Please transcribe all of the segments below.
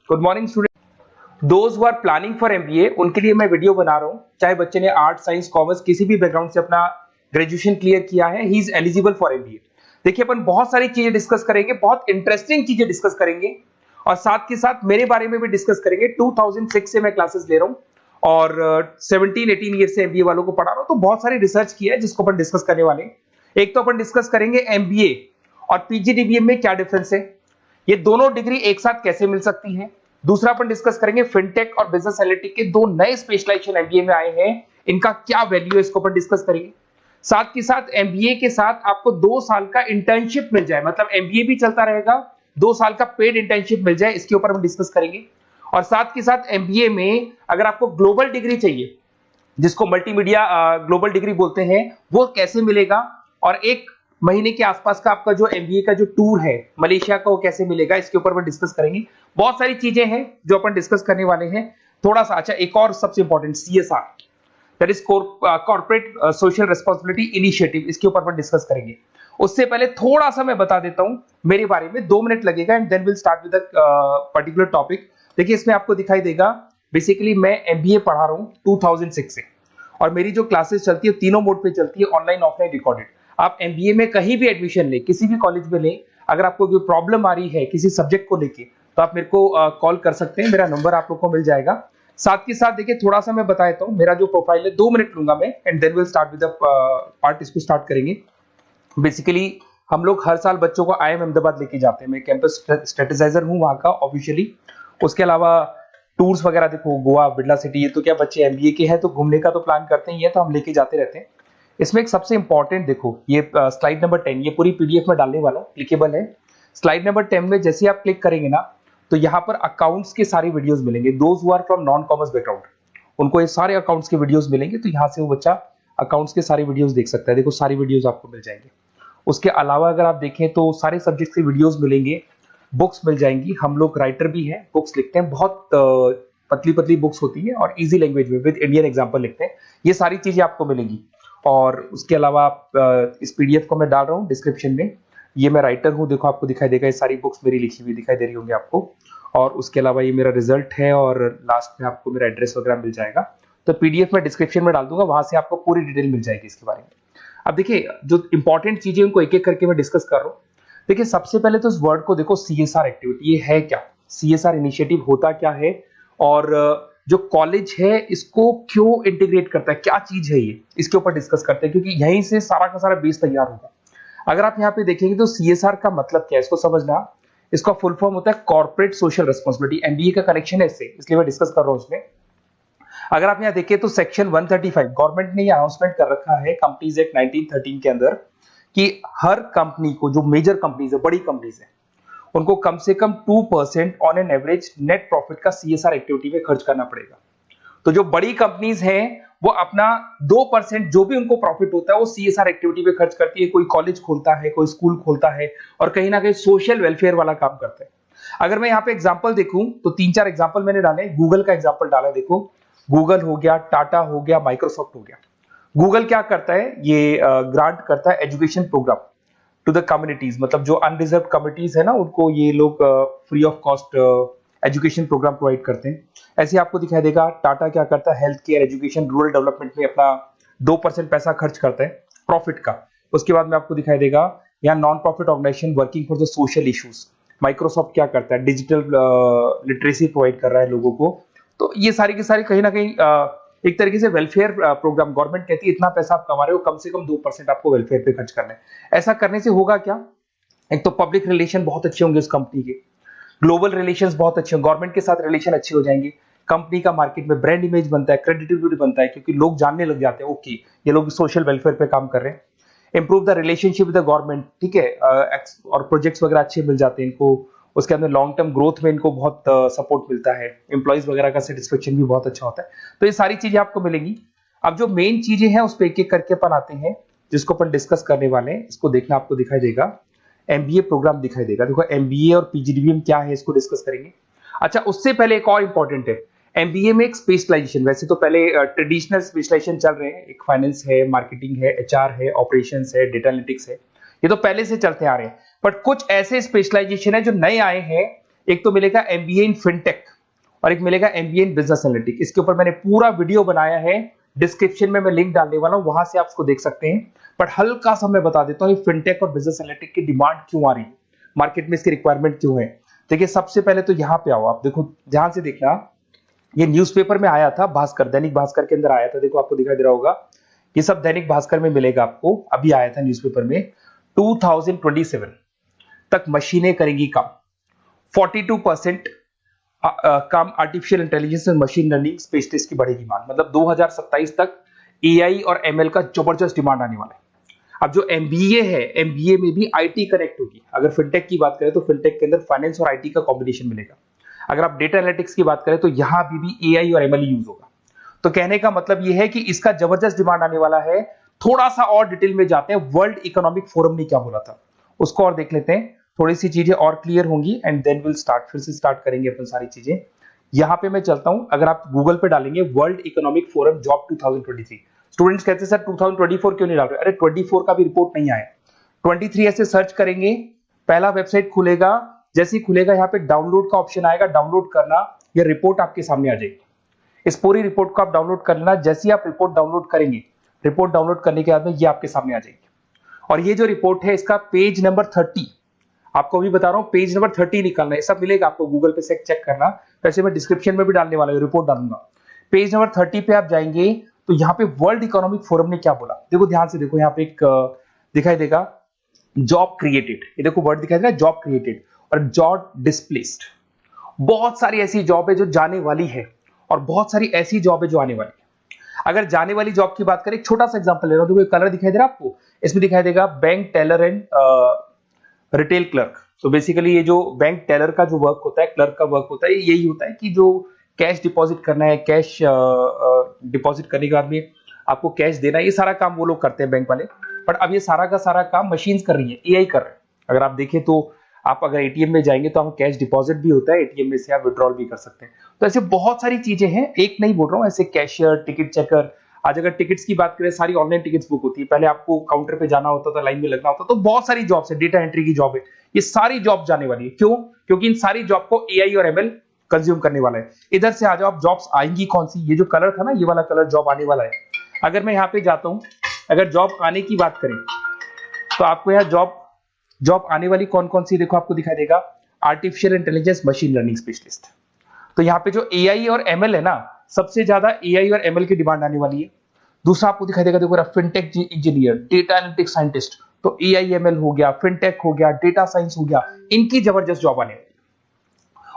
Good morning student. Those who are planning for MBA उनके लिए मैं वीडियो बना रहा हूं। चाहे बच्चे ने आर्ट, साइंस, कॉमर्स किसी भी बैकग्राउंड से अपना ग्रेजुएशन क्लियर किया है, he is eligible for MBA. देखिए अपन बहुत सारी चीजें डिस्कस करेंगे, बहुत इंटरेस्टिंग चीजें डिस्कस करेंगे और साथ के साथ मेरे बारे में भी डिस्कस करेंगे। 2006 से मैं क्लासेस ले रहा हूं और 17-18 ईयर से एमबीए वालों को पढ़ा रहा हूं, तो बहुत सारी रिसर्च की है जिसको अपन डिस्कस करने वाले हैं। एक तो अपन डिस्कस करेंगे एमबीए और पीजीडीबीएम में क्या डिफरेंस है, ये दोनों डिग्री एक साथ कैसे मिल सकती है। दूसरा अपन डिस्कस करेंगे फिनटेक और बिजनेस एनालिटिक के दो नए स्पेशलाइजेशन एमबीए में आए हैं, इनका क्या वैल्यू है, इसको अपन डिस्कस करेंगे। साथ के साथ एमबीए के साथ आपको 2 साल का इंटर्नशिप मिल जाए, मतलब एमबीए भी चलता रहेगा, 2 साल का पेड इंटर्नशिप मिल जाए, इसके ऊपर हम डिस्कस करेंगे। और साथ के साथ एमबीए में अगर आपको ग्लोबल डिग्री चाहिए, जिसको मल्टीमीडिया ग्लोबल डिग्री बोलते हैं, वो कैसे मिलेगा, और 1 महीने के आसपास का आपका जो एमबीए का जो टूर है मलेशिया का, वो कैसे मिलेगा, इसके ऊपर हम डिस्कस करेंगे। बहुत सारी चीजें हैं जो अपन डिस्कस करने वाले हैं। थोड़ा सा अच्छा, एक और सबसे important CSR, that is corporate social responsibility initiative, इसके ऊपर अपन डिस्कस करेंगे। उससे पहले थोड़ा सा मैं बता देता हूं मेरे बारे में, 2 मिनट लगेगा and then will start with particular topic. देखिए इसमें आपको दिखाई देगा, बेसिकली मैं एमबीए पढ़ा रहा हूं 2006 से और मेरी जो क्लासेस चलती है तीनों मोड पे चलती है, ऑनलाइन, ऑफलाइन, रिकॉर्डेड। आप एमबीए में कहीं भी एडमिशन लें, किसी भी कॉलेज में लें, अगर आपको कोई प्रॉब्लम आ रही है किसी सब्जेक्ट को लेके, तो आप मेरे को कॉल कर सकते हैं, मेरा नंबर आप लोग को मिल जाएगा। साथ के साथ देखिए थोड़ा सा मैं बता देता हूं, मेरा जो प्रोफाइल है 2 मिनट लूंगा मैं and then will start with the part, इसको स्टार्ट करेंगे। बेसिकली हम लोग हर साल बच्चों को IIM अहमदाबाद लेके जाते हैं, मैं कैंपस स्ट्रेटेजाइजर हूं वहां का ऑफिशियली। उसके अलावा टूर्स वगैरह, देखो गोवा, बिरला सिटी, ये तो क्या बच्चे एमबीए के हैं तो घूमने का तो प्लान करते ही है, तो हम लेके जाते रहते हैं। इसमें एक सबसे इंपॉर्टेंट, देखो ये स्लाइड नंबर 10, ये पूरी पीडीएफ में डालने वाला हूं, क्लिकेबल है। स्लाइड नंबर 10 में जैसे आप क्लिक करेंगे ना, तो यहाँ पर अकाउंट्स के सारी वीडियोस मिलेंगे। Those who are from non commerce background, उनको ये सारे अकाउंट्स के वीडियोस मिलेंगे, तो यहाँ से वो बच्चा अकाउंट्स के सारी वीडियोस देख सकता है। देखो सारी वीडियोस आपको मिल जाएंगे। उसके अलावा अगर आप देखें तो सारे सब्जेक्ट के वीडियोस मिलेंगे, बुक्स मिल जाएंगी। हम लोग राइटर भी हैं, बुक्स लिखते हैं, बहुत पतली पतली बुक्स होती है और इजी लैंग्वेज में विद इंडियन एग्जांपल लिखते हैं। ये सारी चीजें आपको मिलेंगी। और उसके अलावा इस पीडीएफ को मैं डाल रहा हूँ डिस्क्रिप्शन में, ये मैं राइटर हूँ, देखो आपको दिखाई देगा, ये सारी बुक्स मेरी लिखी हुई दिखाई दे रही होंगी आपको। और उसके अलावा ये मेरा रिजल्ट है और लास्ट में आपको मेरा एड्रेस वगैरह मिल जाएगा। तो पीडीएफ में डिस्क्रिप्शन में डाल दूंगा, वहां से आपको पूरी डिटेल मिल जाएगी इसके बारे में। अब देखिए जो इंपॉर्टेंट चीजें उनको एक एक करके मैं डिस्कस कर रहा हूँ। देखिए सबसे पहले तो इस वर्ड को देखो, सीएसआर एक्टिविटी, ये है क्या, सीएसआर इनिशिएटिव होता क्या है, और जो कॉलेज है इसको क्यों इंटीग्रेट करता है, क्या चीज है ये, इसके ऊपर डिस्कस करते हैं, क्योंकि यहीं से सारा का सारा बेस तैयार होगा। अगर आप यहाँ पे देखेंगे तो सीएसआर का मतलब क्या है, इसको समझना। इसका फुल फॉर्म होता है कॉर्पोरेट सोशल रिस्पांसिबिलिटी। एमबीए का कनेक्शन है इससे, इसलिए मैं डिस्कस कर रहा हूँ इसमें। अगर आप यहाँ देखें तो सेक्शन 135, गवर्नमेंट ने ये अनाउंसमेंट कर रखा है कंपनीज एक्ट 1913 के अंदर, कि हर कंपनी को, जो मेजर कंपनीज है, बड़ी कंपनीज है, उनको कम से कम 2% on an average net profit का सीएसआर एक्टिविटी में खर्च करना पड़ेगा। तो जो बड़ी कंपनीज हैं वो अपना 2% जो भी उनको प्रॉफिट होता है वो सीएसआर एक्टिविटी पे खर्च करती है। कोई कॉलेज खोलता है, कोई स्कूल खोलता है और कहीं ना कहीं सोशल वेलफेयर वाला काम करता है। अगर मैं यहाँ पे एग्जांपल देखूं तो 3-4 एग्जांपल मैंने डाले। गूगल का एग्जांपल डाला, देखो गूगल हो गया, टाटा हो गया, माइक्रोसॉफ्ट हो गया। गूगल क्या करता है, ये ग्रांट करता है education programme to the communities, मतलब जो अनरिजर्व कम्युनिटीज है ना, उनको ये लोग free of cost education programme provide करते हैं। ऐसे आपको दिखाई देगा टाटा क्या करता है, health care, education, rural development में अपना 2% पैसा खर्च करता है प्रॉफिट का। उसके बाद में आपको दिखाई देगा यहाँ non profit organisation working for the social issues. Microsoft क्या करता है, डिजिटल लिटरेसी प्रोवाइड कर रहा है लोगों को। तो ये सारी की सारी कहीं ना कहीं एक तरीके से वेलफेयर प्रोग्राम, गवर्नमेंट कहती है इतना पैसा आप कमा रहे हो, कम से कम 2% आपको वेलफेयर पे खर्च करना है। ऐसा करने से होगा क्या, एक तो पब्लिक रिलेशन बहुत अच्छे होंगे उस कंपनी के, ग्लोबल रिलेशंस बहुत अच्छे होंगे, गवर्नमेंट के साथ रिलेशन अच्छे हो जाएंगे, कंपनी का मार्केट में ब्रांड इमेज बनता है, क्रेडिबिलिटी बनता है, क्योंकि लोग जानने लग जाते हैं ओके ये लोग सोशल वेलफेयर पे काम कर रहे हैं। Improve the relationship with the government, ठीक है, और प्रोजेक्ट्स वगैरह अच्छे मिल जाते हैं इनको। उसके अंदर लॉन्ग टर्म ग्रोथ में इनको बहुत सपोर्ट मिलता है, एम्प्लॉइज वगैरह का सेटिस्फेक्शन भी बहुत अच्छा होता है। तो ये सारी चीजें आपको मिलेंगी। अब जो मेन चीजें हैं उस पर एक एक करके अपन आते हैं, जिसको अपन डिस्कस करने वाले हैं। इसको देखना, आपको दिखाई देगा एमबीए प्रोग्राम दिखाई देगा। देखो एमबीए और पीजीडीबीएम क्या है, इसको डिस्कस करेंगे। अच्छा, उससे पहले एक और इंपॉर्टेंट है, एमबीए में एक स्पेशलाइजेशन, वैसे तो पहले ट्रेडिशनल स्पेशलाइजेशन चल रहे हैं, एक फाइनेंस है, मार्केटिंग है, एचआर है, ऑपरेशंस है, डेटा एनालिटिक्स है, ये तो पहले से चलते आ रहे हैं। बट कुछ ऐसे स्पेशलाइजेशन है जो नए आए हैं, एक तो मिलेगा एमबीए इन फिनटेक और एक मिलेगा एमबीए इन बिजनेस एनालिटिक्स। इसके ऊपर मैंने पूरा वीडियो बनाया है, डिस्क्रिप्शन में मैं लिंक डालने वाला हूं, वहां से आप उसको देख सकते हैं। बट हल्का सा मैं बता देता हूं फिनटेक और बिजनेस एनालिटिक्स की डिमांड क्यों आ रही है, मार्केट में इसकी रिक्वायरमेंट क्यों है। देखिए सबसे पहले तो यहाँ पे आओ, आप देखो ध्यान से देखना, ये न्यूज़पेपर में आया था, भास्कर, दैनिक भास्कर के अंदर आया था, देखो आपको दिखाई दे रहा होगा, ये सब दैनिक भास्कर में मिलेगा आपको, अभी आया था न्यूज़पेपर में। 2027 तक मशीनें करेंगी काम, 42% काम आर्टिफिशियल इंटेलिजेंस और मशीन लर्निंग स्पेशलिस्ट की बढ़ेगी मांग, मतलब 2027 तक एआई और एमएल का जबरदस्त डिमांड आने वाला है। अब जो एमबीए है, एमबीए में भी आईटी कनेक्ट होगी। अगर फिनटेक की बात करें तो फिनटेक के अंदर फाइनेंस और आईटी का कॉम्बिनेशन मिलेगा। अगर आप डेटा एनालिटिक्स की बात करें तो यहां भी एआई और एमएल यूज होगा। तो कहने का मतलब यह है कि इसका जबरदस्त डिमांड आने वाला है। थोड़ा सा और डिटेल में जाते हैं, वर्ल्ड इकोनॉमिक फोरम ने क्या बोला था उसको और देख लेते हैं, थोड़ी सी चीजें और क्लियर होंगी एंड देन विल स्टार्ट, फिर से स्टार्ट करेंगे अपन सारी चीजें। यहां पे मैं चलता हूं, अगर आप गूगल पे डालेंगे world economic forum job 2023, students कहते हैं सर 2024 क्यों नहीं डाल रहे, अरे 24 का भी रिपोर्ट नहीं आया, 23 ऐसे सर्च करेंगे, पहला वेबसाइट खुलेगा, जैसे ही खुलेगा यहाँ पे डाउनलोड का ऑप्शन आएगा, डाउनलोड करना, ये रिपोर्ट आपके सामने आ जाएगी। इस पूरी रिपोर्ट को आप डाउनलोड कर लेना, जैसे ही आप रिपोर्ट डाउनलोड करेंगे, रिपोर्ट डाउनलोड करने के बाद में ये आपके सामने आ जाएगी। और ये जो रिपोर्ट है इसका पेज नंबर 30, आपको भी बता रहा हूं पेज नंबर 30 निकालना है, सब मिलेगा आपको गूगल पे से चेक करना, वैसे मैं डिस्क्रिप्शन में भी डालने वाला हूं, रिपोर्ट डालूंगा। पेज नंबर 30 पे आप जाएंगे तो यहाँ पे वर्ल्ड इकोनॉमिक फोरम ने क्या बोला, देखो ध्यान से देखो, यहाँ पे एक दिखाई देगा जॉब क्रिएटेड, ये देखो वर्ड दिखाई दे रहा है जॉब क्रिएटेड और जॉब डिस्प्लेस्ड। बहुत सारी ऐसी जॉब है जो जाने वाली है और बहुत सारी ऐसी जॉब है जो आने वाली है। अगर जाने वाली जॉब की बात करें, एक छोटा सा एग्जांपल ले रहा हूं, देखो कलर दिखाई दे रहा है आपको, इसमें दिखाई देगा bank teller and retail clerk. तो बेसिकली ये जो बैंक टेलर का जो वर्क होता है, क्लर्क का वर्क होता है, यही होता है कि जो कैश डिपॉजिट करना है, कैश डिपॉजिट करने के बाद में आपको कैश देना है, ये सारा काम वो लोग करते हैं बैंक वाले। बट अब ये सारा का सारा काम मशीन्स कर रही है, एआई कर रहे हैं। अगर आप देखें तो आप अगर एटीएम में जाएंगे तो आप कैश डिपॉजिट भी होता है, एटीएम में से आप विड्रॉल भी कर सकते हैं। तो ऐसे बहुत सारी चीजें हैं, एक नहीं बोल रहा हूँ, ऐसे कैशियर, टिकट चेकर, आज अगर टिकट्स की बात करें सारी ऑनलाइन टिकट्स बुक होती है, पहले आपको काउंटर पे जाना होता था, लाइन में लगना होता, तो बहुत सारी जॉब्स है, डेटा एंट्री की जॉब है, ये सारी जॉब जाने वाली है। क्यों? क्योंकि इन सारी जॉब को एआई और एमएल कंज्यूम करने वाला है। इधर से आ जाओ, आप जॉब्स आएंगी कौन सी, ये जो कलर था ना, ये वाला कलर जॉब आने वाला है। अगर मैं यहाँ पे जाता हूँ, अगर जॉब आने की बात करें तो आपको यहाँ जॉब आने वाली कौन कौन सी, देखो आपको दिखाई देगा artificial intelligence machine learning specialist. तो यहाँ पे जो एआई और एमएल है ना, सबसे ज्यादा एआई और एमएल की डिमांड आने वाली है। दूसरा आपको दिखाई देगा, देखो fintech engineer, data analytics scientist, तो एआई एमएल हो गया, फिनटेक हो गया, डेटा साइंस हो गया, इनकी जबरदस्त जॉब आने वाली है।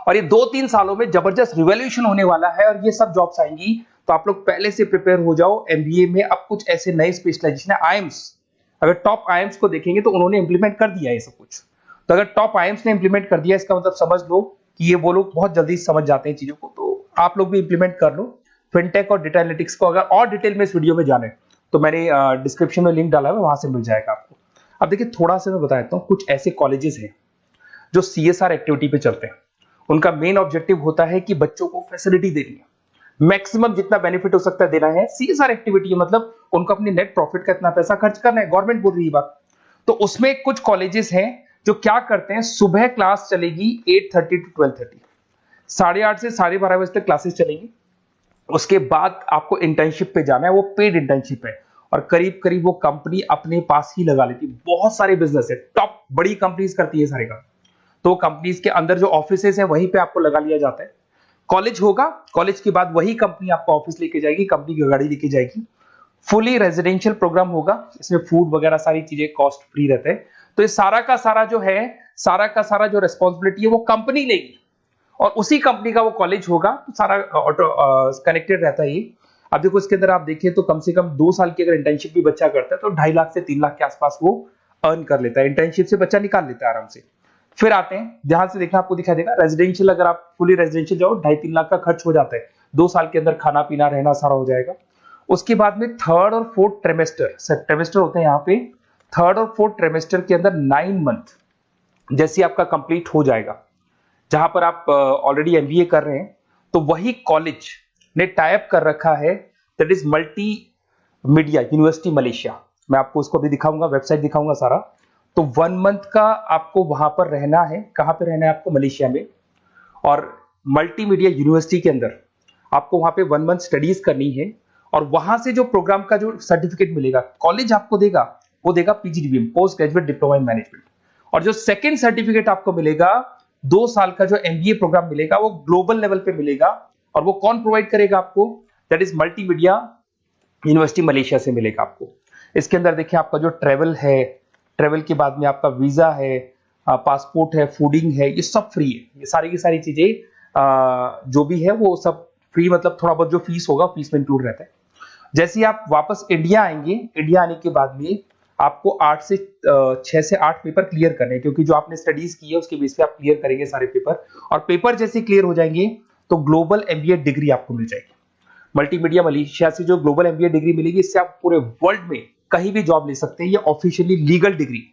और ये 2-3 सालों में जबरदस्त रिवॉल्यूशन होने वाला है और ये सब जॉब्स आएंगी। तो आप लोग पहले से प्रिपेयर हो जाओ। एमबीए में अब कुछ ऐसे नए स्पेशलाइजेशन है, आईएम्स, अगर टॉप आईएम्स को देखेंगे तो उन्होंने इंप्लीमेंट कर दिया है ये सब कुछ। तो अगर टॉप आईएम्स ने इंप्लीमेंट कर दिया, इसका मतलब समझ लो कि ये वो लोग बहुत जल्दी समझ जाते हैं चीजों को, तो आप लोग भी इंप्लीमेंट कर लो फिनटेक और डेटा एनालिटिक्स को। अगर और डिटेल में इस वीडियो में जाने तो मैंने डिस्क्रिप्शन में लिंक डाला है, वहां से मिल जाएगा आपको। अब देखिए थोड़ा सा मैं बता देता हूँ, कुछ ऐसे कॉलेजेस हैं जो सीएसआर एक्टिविटी पे चलते हैं। उनका मेन ऑब्जेक्टिव होता है कि बच्चों को फैसिलिटी देनी है, मैक्सिमम जितना बेनिफिट हो सकता है देना है। सीएसआर एक्टिविटी मतलब उनको अपनी नेट प्रॉफिट का इतना पैसा खर्च करना है, गवर्नमेंट बोल रही है बात। तो उसमें कुछ कॉलेजेस हैं जो क्या करते हैं, सुबह क्लास चलेगी 8:30 to 12:30, 8:30 से 12:30 बजे तक क्लासेस चलेंगी। उसके बाद आपको इंटर्नशिप पे जाना है, वो पेड इंटर्नशिप है और करीब करीब वो कंपनी अपने पास ही लगा लेती है। बहुत सारे बिजनेस है, टॉप बड़ी कंपनीज करती है सारे काम। तो कंपनीज के अंदर जो ऑफिसेज है वहीं पे आपको लगा लिया जाता है। कॉलेज होगा, कॉलेज के बाद वही कंपनी आपको ऑफिस लेके जाएगी, कंपनी की गाड़ी लेके जाएगी। फुली रेजिडेंशियल प्रोग्राम होगा, इसमें फूड वगैरह सारी चीजें कॉस्ट फ्री रहते हैं। तो ये सारा का सारा जो है, सारा का सारा जो रिस्पॉन्सिबिलिटी है वो कंपनी लेगी और उसी कंपनी का वो कॉलेज होगा। तो सारा ऑटो कनेक्टेड रहता है ये। अब देखो इसके अंदर आप देखिए तो कम से कम 2 साल की अगर इंटर्नशिप भी बच्चा करता है तो 2.5 लाख से 3 लाख के आसपास वो अर्न कर लेता है, इंटर्नशिप से बच्चा निकाल लेता है आराम से। फिर आते हैं, ध्यान से देखना, आपको दिखाई देगा रेजिडेंशियल, अगर आप फुली रेजिडेंशियल जाओ 2.5-3 लाख का खर्च हो जाता है, 2 साल के अंदर खाना पीना रहना सारा हो जाएगा। उसके बाद में थर्ड और फोर्थ ट्रेमेस्टर होते हैं यहाँ पे, थर्ड और फोर्थ ट्रेमेस्टर के अंदर 9 मंथ जैसे आपका कंप्लीट हो जाएगा, जहां पर आप ऑलरेडी एमबीए कर रहे हैं, तो वही कॉलेज ने टाइप कर रखा है, that is multi media university Malaysia. मैं आपको उसको भी दिखाऊंगा, वेबसाइट दिखाऊंगा सारा। तो 1 मंथ का आपको वहां पर रहना है, कहां पे रहना है आपको, मलेशिया में। और मल्टीमीडिया यूनिवर्सिटी के अंदर आपको वहां पे 1 मंथ स्टडीज करनी है और वहां से जो प्रोग्राम का जो सर्टिफिकेट मिलेगा कॉलेज आपको देगा, वो देगा PGDBM, post graduate diploma in management. और जो सेकंड सर्टिफिकेट आपको मिलेगा 2 साल का जो एमबीए प्रोग्राम मिलेगा वो ग्लोबल लेवल पे मिलेगा। और वो कौन प्रोवाइड करेगा आपको? That is multimedia university Malaysia से मिलेगा आपको। इसके अंदर देखिए आपका जो ट्रेवल है, ट्रेवल के बाद में आपका वीजा है, पासपोर्ट है, फूडिंग है, ये सब फ्री है। ये सारी की सारी चीजें जो भी है वो सब फ्री, मतलब थोड़ा बहुत जो फीस होगा फीस में इंक्लूड रहता है। जैसे ही आप वापस इंडिया आएंगे, इंडिया आने के बाद में आपको 6 से 8 पेपर क्लियर करने हैं, क्योंकि जो आपने स्टडीज की है उसके बेस पे आप क्लियर करेंगे सारे पेपर। और पेपर जैसे क्लियर हो जाएंगे तो ग्लोबल एमबीए डिग्री आपको मिल जाएगी। मल्टीमीडिया मलेशिया से जो ग्लोबल एमबीए डिग्री मिलेगी, इससे आप पूरे वर्ल्ड में कहीं भी जॉब ले सकते हैं। ये ऑफिशियली लीगल डिग्री।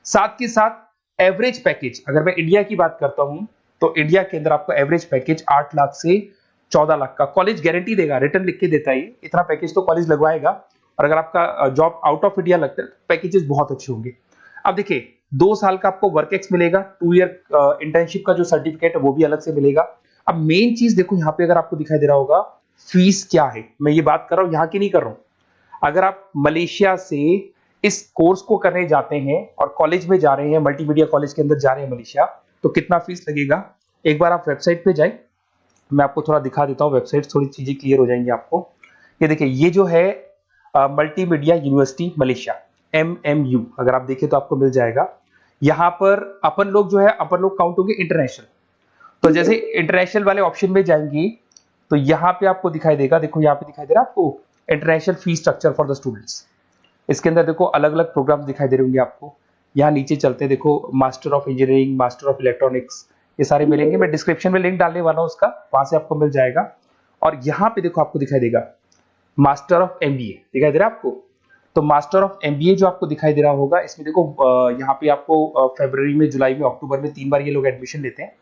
साथ के साथ एवरेज पैकेज, अगर मैं इंडिया की बात करता हूं तो इंडिया के अंदर आपको एवरेज पैकेज 8 लाख से 14 लाख का कॉलेज गारंटी देगा, रिटर्न लिख के देता है। इतना पैकेज तो कॉलेज लगवाएगा। और अगर आपका जॉब आउट ऑफ इंडिया लगता है तो पैकेजेस बहुत अच्छे होंगे। अब देखिए 2 साल का आपको वर्क एक्स मिलेगा, 2 ईयर इंटर्नशिप का जो सर्टिफिकेट है वो भी अलग से मिलेगा। अब मेन चीज देखो यहाँ पे, अगर आपको दिखाई दे रहा होगा फीस क्या है, मैं ये बात कर रहा हूं यहाँ की नहीं कर रहा हूं। अगर आप मलेशिया से इस कोर्स को करने जाते हैं और कॉलेज में जा रहे हैं, मल्टीमीडिया कॉलेज के अंदर जा रहे हैं मलेशिया, तो कितना फीस लगेगा? एक बार आप वेबसाइट पे जाए, मैं आपको थोड़ा दिखा देता हूँ वेबसाइट, थोड़ी चीजें क्लियर हो जाएंगी आपको। ये देखिए, ये जो है मल्टीमीडिया यूनिवर्सिटी मलेशिया, MMU, अगर आप देखें तो आपको मिल जाएगा। यहाँ पर अपन लोग जो है, अपन लोग काउंट होंगे इंटरनेशनल। तो जैसे इंटरनेशनल वाले ऑप्शन में जाएंगे तो यहाँ पे आपको दिखाई देगा, देखो यहाँ पे दिखाई दे रहा है आपको international fees structure for the students. इसके अंदर देखो अलग अलग प्रोग्राम दिखाई दे रहे होंगे आपको। यहाँ नीचे चलते हैं, देखो master of engineering, master of electronics, ये सारे मिलेंगे। मैं डिस्क्रिप्शन में लिंक डालने वाला हूँ उसका, वहां से आपको मिल जाएगा। और यहाँ पे देखो आपको दिखाई देगा मास्टर ऑफ एमबीए, दिखाई दे रहा है आपको। तो मास्टर ऑफ एमबीए जो आपको दिखाई दे रहा होगा, इसमें देखो यहाँ पे आपको फरवरी में, जुलाई में, अक्टूबर में 3 बार ये लोग एडमिशन लेते हैं।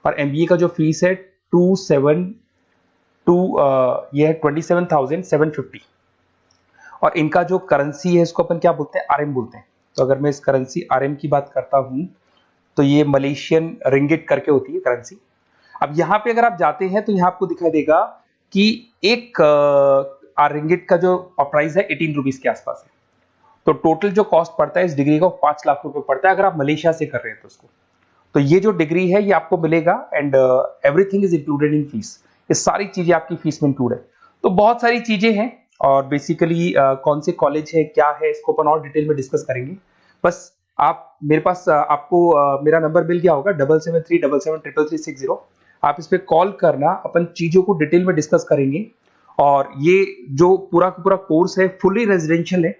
और एमबीए का जो फीस है 27,750। और इनका जो करेंसी है इसको अपन क्या बोलते हैं? आरएम बोलते हैं। तो अगर मैं इस करेंसी आरएम की बात करता हूं तो ये मलेशियन रिंगिट करके होती है करेंसी। अब यहाँ पे अगर आप जाते हैं तो यहाँ आपको दिखाई देगा कि एक रिंगिट का जो प्राइस है 18 रुपीज के आसपास है। तो टोटल जो कॉस्ट पड़ता है इस डिग्री का 5 लाख रुपए पड़ता है, अगर आप मलेशिया से कर रहे हैं तो उसको। तो ये जो डिग्री है ये आपको मिलेगा and everything is included in fees. ये सारी चीजें आपकी फीस में इंक्लूड है। तो बहुत सारी चीजें हैं और बेसिकली कौन से कॉलेज है, क्या है, इसको अपन और डिटेल में डिस्कस करेंगे। बस आप मेरे पास आपको मेरा नंबर मिल गया होगा 7737773360। आप इस पे कॉल करना, अपन चीजों को डिटेल में डिस्कस करेंगे। और ये जो पूरा का पूरा कोर्स है फुली रेजिडेंशियल है,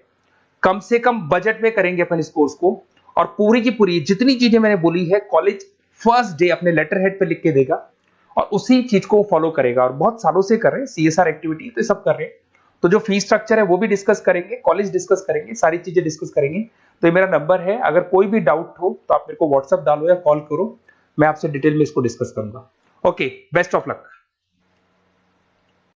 कम से कम बजट में करेंगे अपन इस कोर्स को। और पूरी की पूरी जितनी चीजें मैंने बोली है कॉलेज फर्स्ट डे अपने लेटर हेड पे लिख के देगा और उसी चीज को फॉलो करेगा। और बहुत सालों से कर रहे हैं, CSR एक्टिविटी तो सब कर रहे हैं। तो जो फीस स्ट्रक्चर है वो भी डिस्कस करेंगे, कॉलेज डिस्कस करेंगे, सारी चीजें डिस्कस करेंगे। तो ये मेरा नंबर है, अगर कोई भी डाउट हो तो आप मेरे को व्हाट्सएप डालो या कॉल करो, मैं आपसे डिटेल में इसको डिस्कस करूंगा। Okay, best of luck.